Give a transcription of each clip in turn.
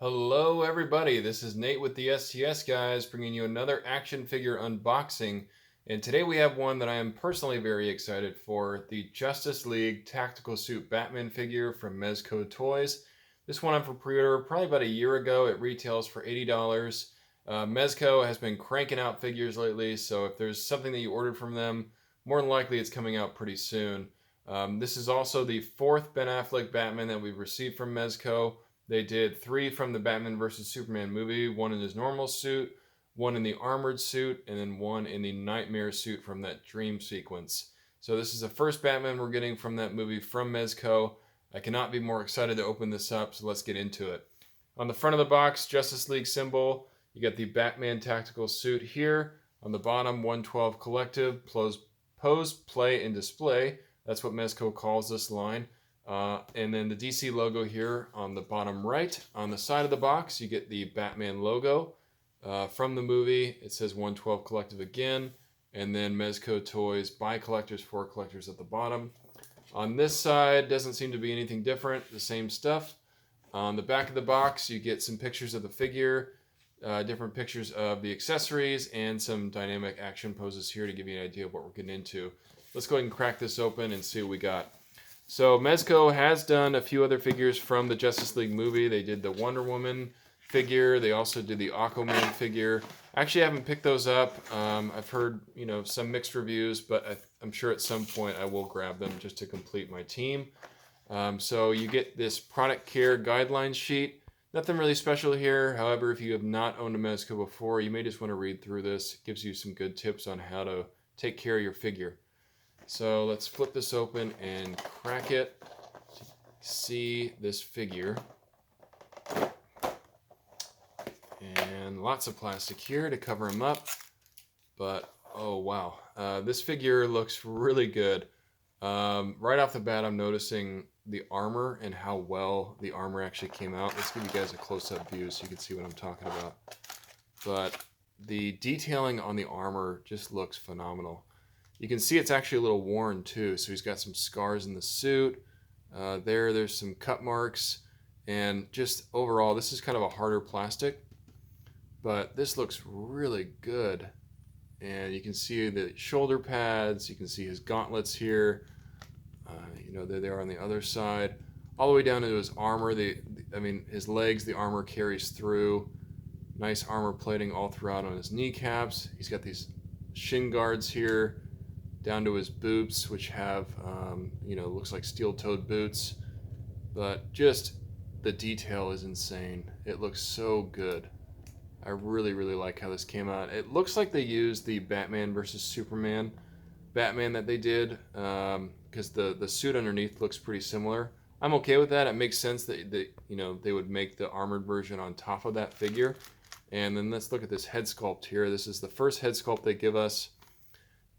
Hello everybody, this is Nate with the STS Guys bringing you another action figure unboxing, and today we have one that I am personally very excited for, the Justice League Tactical Suit Batman figure from Mezco Toyz. This one I'm for pre-order probably about a year ago. It retails for $80. Mezco has been cranking out figures lately, so if there's something that you ordered from them, more than likely it's coming out pretty soon. This is also the fourth Ben Affleck Batman that we've received from Mezco. They did 3 from the Batman vs. Superman movie, 1 in his normal suit, 1 in the armored suit, and then 1 in the nightmare suit from that dream sequence. So this is the first Batman we're getting from that movie from Mezco. I cannot be more excited to open this up, so let's get into it. On the front of the box, Justice League symbol. You got the Batman tactical suit here. On the bottom, 112 Collective, pose, play, and display. That's what Mezco calls this line. And then the DC logo here on the bottom right. On the side of the box, you get the Batman logo from the movie. It says 112 Collective again. And then Mezco Toyz by collectors, for collectors at the bottom. On this side, doesn't seem to be anything different. The same stuff. On the back of the box, you get some pictures of the figure, different pictures of the accessories, and some dynamic action poses here to give you an idea of what we're getting into. Let's go ahead and crack this open and see what we got. So Mezco has done a few other figures from the Justice League movie. They did the Wonder Woman figure. They also did the Aquaman figure. Actually, I haven't picked those up. I've heard, some mixed reviews, but I'm sure at some point I will grab them just to complete my team. So you get this product care guidelines sheet. Nothing really special here. However, if you have not owned a Mezco before, you may just want to read through this. It gives you some good tips on how to take care of your figure. So let's flip this open and crack it to see this figure. And lots of plastic here to cover him up. But, oh wow, this figure looks really good. Right off the bat, I'm noticing the armor and how well the armor actually came out. Let's give you guys a close-up view so you can see what I'm talking about. But the detailing on the armor just looks phenomenal. You can see it's actually a little worn too, so he's got some scars in the suit. There's some cut marks, and just overall, this is kind of a harder plastic, but this looks really good. And you can see the shoulder pads, you can see his gauntlets here. There they are on the other side. All the way down into his armor, his legs, the armor carries through. Nice armor plating all throughout on his kneecaps. He's got these shin guards here, down to his boots, which have, looks like steel-toed boots. But just the detail is insane. It looks so good. I really, really like how this came out. It looks like they used the Batman vs. Superman Batman that they did, because the suit underneath looks pretty similar. I'm okay with that. It makes sense that they would make the armored version on top of that figure. And then let's look at this head sculpt here. This is the first head sculpt they give us.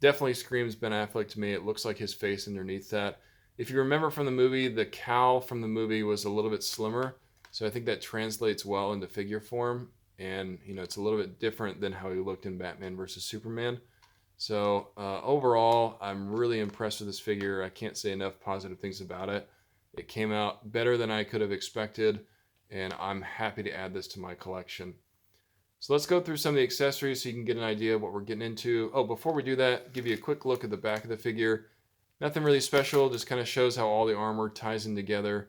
Definitely screams Ben Affleck to me. It looks like his face underneath that. If you remember from the movie, the cowl from the movie was a little bit slimmer, so I think that translates well into figure form. And it's a little bit different than how he looked in Batman vs. Superman. So overall, I'm really impressed with this figure. I can't say enough positive things about it. It came out better than I could have expected, and I'm happy to add this to my collection. So let's go through some of the accessories so you can get an idea of what we're getting into. Oh, before we do that, give you a quick look at the back of the figure. Nothing really special, just kind of shows how all the armor ties in together.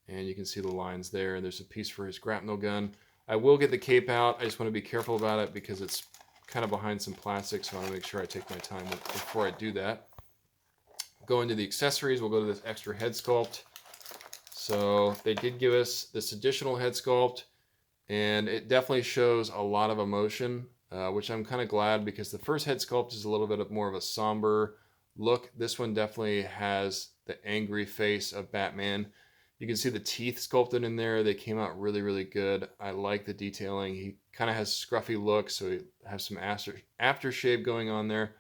And you can see the lines there. There's a piece for his grapnel gun. I will get the cape out. I just want to be careful about it because it's kind of behind some plastic, so I want to make sure I take my time before I do that. Go into the accessories. We'll go to this extra head sculpt. So they did give us this additional head sculpt, and it definitely shows a lot of emotion, which I'm kind of glad, because the first head sculpt is a little bit more of a somber look. This one definitely has the angry face of Batman. You can see the teeth sculpted in there. They came out really, really good. I like the detailing. He kind of has scruffy look, so he has some aftershave going on there.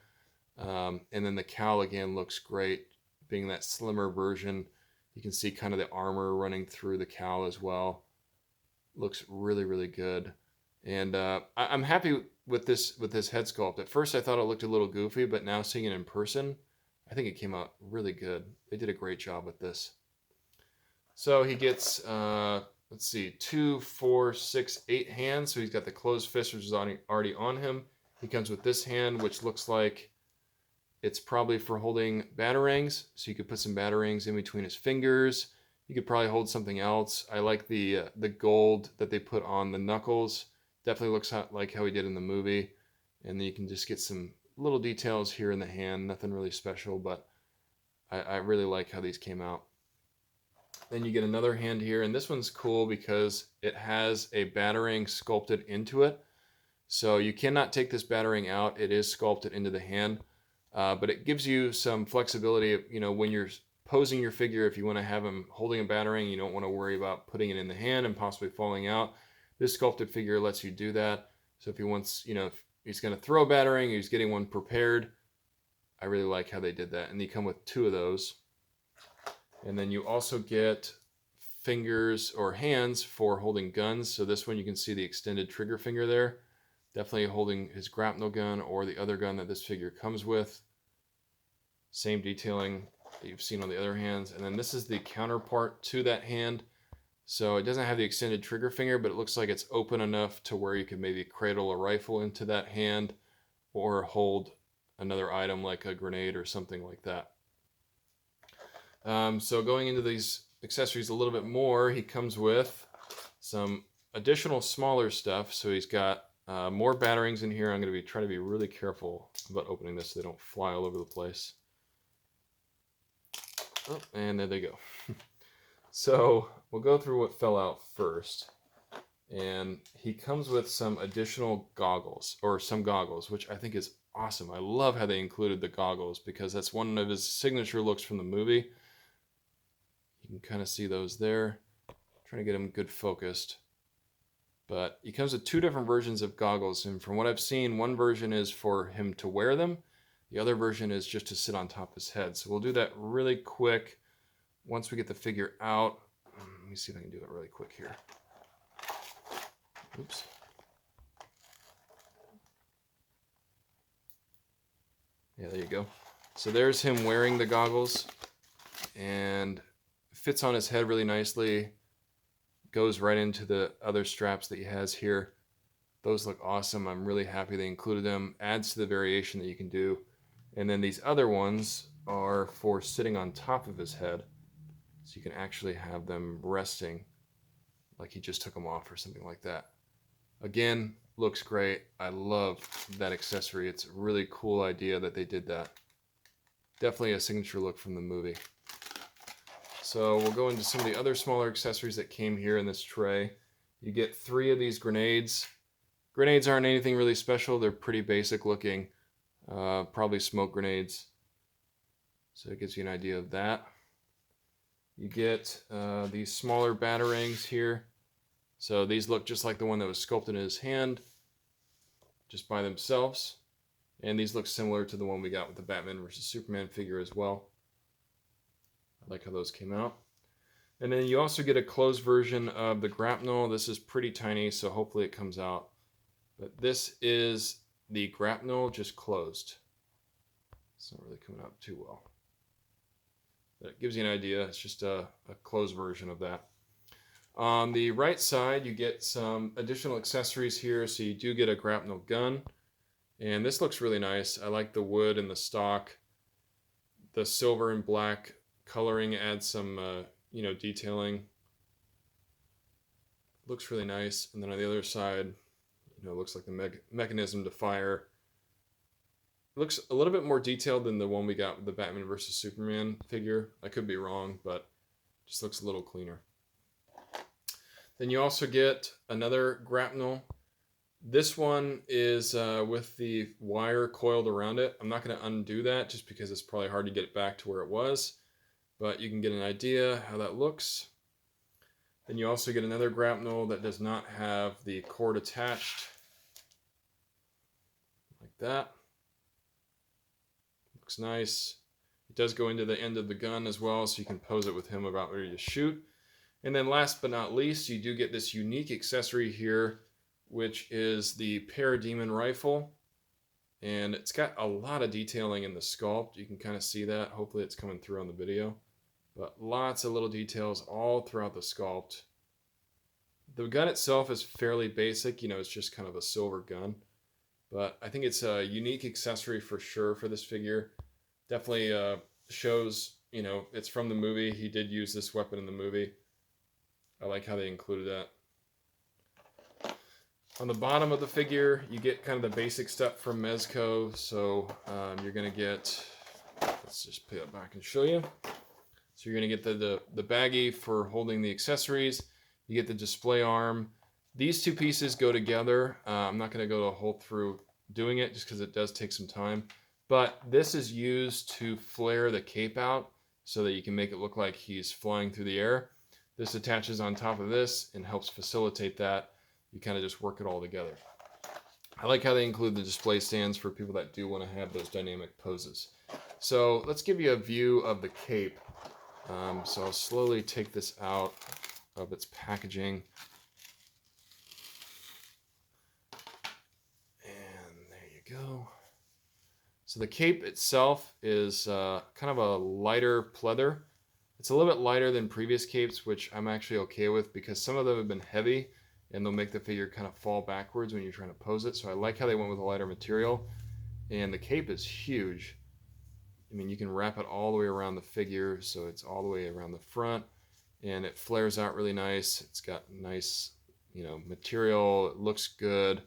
And then the cowl again looks great, being that slimmer version. You can see kind of the armor running through the cowl as well. Looks really, really good. And I'm happy with this head sculpt. At first I thought it looked a little goofy, but now seeing it in person, I think it came out really good. They did a great job with this. So he gets, let's see, 2, 4, 6, 8 hands. So he's got the closed fist, which is already on him. He comes with this hand, which looks like it's probably for holding batarangs. So you could put some batarangs in between his fingers. You could probably hold something else. I like the gold that they put on the knuckles. Definitely looks like how he did in the movie. And then you can just get some little details here in the hand. Nothing really special, but I really like how these came out. Then you get another hand here, and this one's cool because it has a batarang sculpted into it. So you cannot take this batarang out. It is sculpted into the hand, but it gives you some flexibility. You know, when you're posing your figure, if you want to have him holding a batarang, you don't want to worry about putting it in the hand and possibly falling out. This sculpted figure lets you do that. So if he wants, you know, if he's going to throw a batarang, he's getting one prepared. I really like how they did that. And you come with 2 of those. And then you also get fingers or hands for holding guns. So this one you can see the extended trigger finger there. Definitely holding his grapnel gun or the other gun that this figure comes with. Same detailing that you've seen on the other hands. And then this is the counterpart to that hand. So it doesn't have the extended trigger finger, but it looks like it's open enough to where you could maybe cradle a rifle into that hand or hold another item like a grenade or something like that. So going into these accessories a little bit more, he comes with some additional smaller stuff. So he's got more batarangs in here. I'm going to try to be really careful about opening this so they don't fly all over the place. Oh, and there they go. So we'll go through what fell out first. And he comes with some additional goggles, or some goggles, which I think is awesome. I love how they included the goggles because that's one of his signature looks from the movie. You can kind of see those there. Trying to get them good focused. But he comes with 2 different versions of goggles. And from what I've seen, one version is for him to wear them. The other version is just to sit on top of his head. So we'll do that really quick once we get the figure out. Let me see if I can do it really quick here. Oops. Yeah, there you go. So there's him wearing the goggles and fits on his head really nicely. Goes right into the other straps that he has here. Those look awesome. I'm really happy they included them. Adds to the variation that you can do. And then these other ones are for sitting on top of his head. So you can actually have them resting like he just took them off or something like that. Again, looks great. I love that accessory. It's a really cool idea that they did that. Definitely a signature look from the movie. So we'll go into some of the other smaller accessories that came here in this tray. You get 3 of these grenades. Grenades aren't anything really special. They're pretty basic looking. Probably smoke grenades. So it gives you an idea of that. You get these smaller batarangs here. So these look just like the one that was sculpted in his hand, just by themselves. And these look similar to the one we got with the Batman vs. Superman figure as well. I like how those came out. And then you also get a closed version of the grapnel. This is pretty tiny, so hopefully it comes out. But this is the grapnel just closed. It's not really coming out too well. But it gives you an idea. It's just a closed version of that. On the right side, you get some additional accessories here. So you do get a grapnel gun. And this looks really nice. I like the wood and the stock. The silver and black coloring adds some, detailing. Looks really nice. And then on the other side, it looks like the mechanism to fire. It looks a little bit more detailed than the one we got with the Batman vs. Superman figure. I could be wrong, but just looks a little cleaner. Then you also get another grapnel. This one is with the wire coiled around it. I'm not going to undo that just because it's probably hard to get it back to where it was. But you can get an idea how that looks. Then you also get another grapnel that does not have the cord attached. Like that. Looks nice. It does go into the end of the gun as well, so you can pose it with him about ready to shoot. And then last but not least, you do get this unique accessory here, which is the Parademon Rifle. And it's got a lot of detailing in the sculpt. You can kind of see that. Hopefully it's coming through on the video. But lots of little details all throughout the sculpt. The gun itself is fairly basic, you know, it's just kind of a silver gun. But I think it's a unique accessory for sure for this figure. Definitely shows, you know, it's from the movie. He did use this weapon in the movie. I like how they included that. On the bottom of the figure, you get kind of the basic stuff from Mezco. So you're going to get, let's just put it back and show you. So you're going to get the baggie for holding the accessories. You get the display arm. These two pieces go together. I'm not going to go a whole through doing it just because it does take some time. But this is used to flare the cape out so that you can make it look like he's flying through the air. This attaches on top of this and helps facilitate that. You kind of just work it all together. I like how they include the display stands for people that do want to have those dynamic poses. So let's give you a view of the cape. So I'll slowly take this out of its packaging. And there you go. So the cape itself is kind of a lighter pleather. It's a little bit lighter than previous capes, which I'm actually okay with because some of them have been heavy and they'll make the figure kind of fall backwards when you're trying to pose it. So I like how they went with a lighter material. And the cape is huge. I mean, you can wrap it all the way around the figure, so it's all the way around the front, and it flares out really nice. It's got nice, you know, material. It looks good.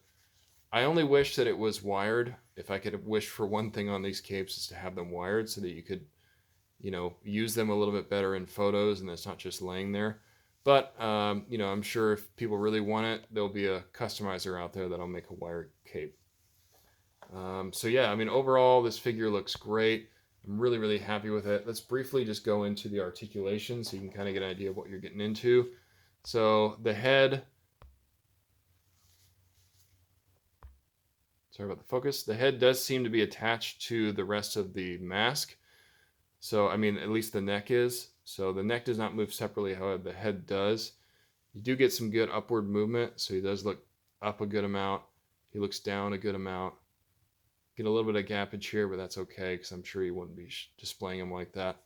I only wish that it was wired. If I could wish for one thing on these capes is to have them wired so that you could, you know, use them a little bit better in photos and it's not just laying there. But, you know, I'm sure if people really want it, there'll be a customizer out there that'll make a wired cape. So yeah, I mean, overall, this figure looks great. I'm really, really happy with it. Let's briefly just go into the articulation so you can kind of get an idea of what you're getting into. So the head, sorry about the focus. The head does seem to be attached to the rest of the mask. So, I mean, at least the neck is. So the neck does not move separately, however, the head does. You do get some good upward movement, so he does look up a good amount. He looks down a good amount. Get a little bit of gappage here, but that's okay because I'm sure he wouldn't be displaying him like that.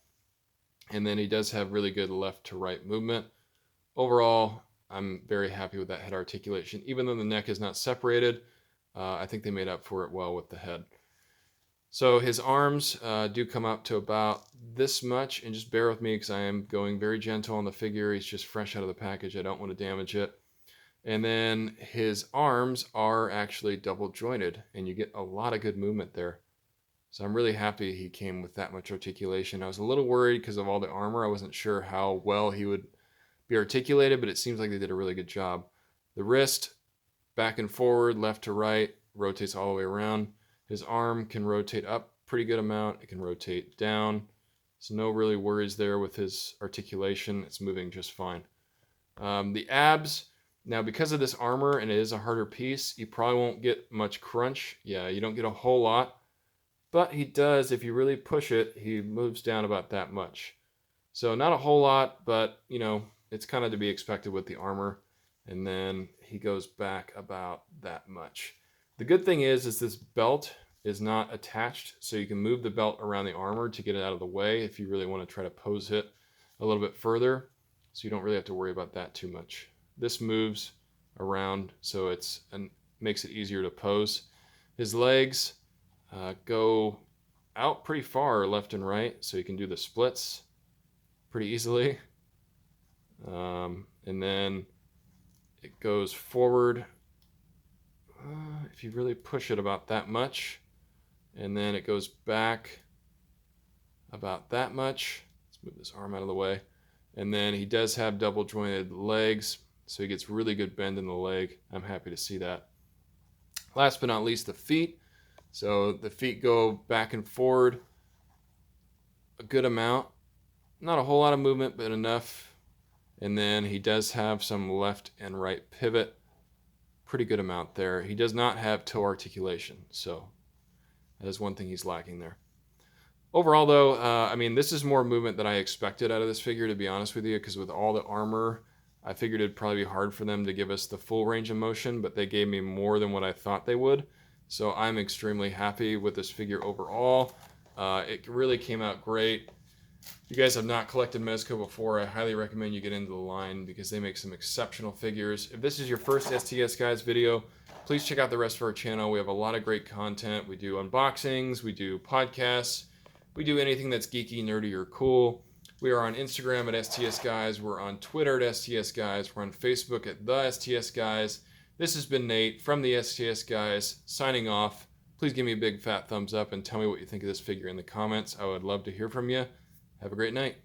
And then he does have really good left to right movement. Overall, I'm very happy with that head articulation. Even though the neck is not separated, I think they made up for it well with the head. So his arms do come up to about this much, and just bear with me because I am going very gentle on the figure. He's just fresh out of the package. I don't want to damage it. And then his arms are actually double jointed, and you get a lot of good movement there. So I'm really happy he came with that much articulation. I was a little worried because of all the armor. I wasn't sure how well he would be articulated, but it seems like they did a really good job. The wrist, back and forward, left to right, rotates all the way around. His arm can rotate up pretty good amount. It can rotate down. So no really worries there with his articulation. It's moving just fine. The abs, now because of this armor and it is a harder piece, you probably won't get much crunch. Yeah, you don't get a whole lot. But he does, if you really push it, he moves down about that much. So not a whole lot, but you know, it's kind of to be expected with the armor. And then he goes back about that much. The good thing is this belt is not attached, so you can move the belt around the armor to get it out of the way if you really want to try to pose it a little bit further. So you don't really have to worry about that too much. This moves around, so it's and makes it easier to pose. His legs go out pretty far left and right, so you can do the splits pretty easily. And then it goes forward if you really push it about that much, and then it goes back about that much. Let's move this arm out of the way. And then he does have double jointed legs, so he gets really good bend in the leg. I'm happy to see that. Last but not least, the feet. So the feet go back and forward a good amount. Not a whole lot of movement, but enough. And then he does have some left and right pivot. Pretty good amount there. He does not have toe articulation, so that is one thing he's lacking there. Overall, though, I mean, this is more movement than I expected out of this figure, to be honest with you, because with all the armor, I figured it'd probably be hard for them to give us the full range of motion, but they gave me more than what I thought they would. So I'm extremely happy with this figure overall. It really came out great. If you guys have not collected Mezco before, I highly recommend you get into the line because they make some exceptional figures. If this is your first STS Guys video, please check out the rest of our channel. We have a lot of great content. We do unboxings, we do podcasts, we do anything that's geeky, nerdy, or cool. We are on Instagram at STS Guys. We're on Twitter at STS Guys. We're on Facebook at the STS Guys. This has been Nate from the STS Guys signing off. Please give me a big fat thumbs up and tell me what you think of this figure in the comments. I would love to hear from you. Have a great night.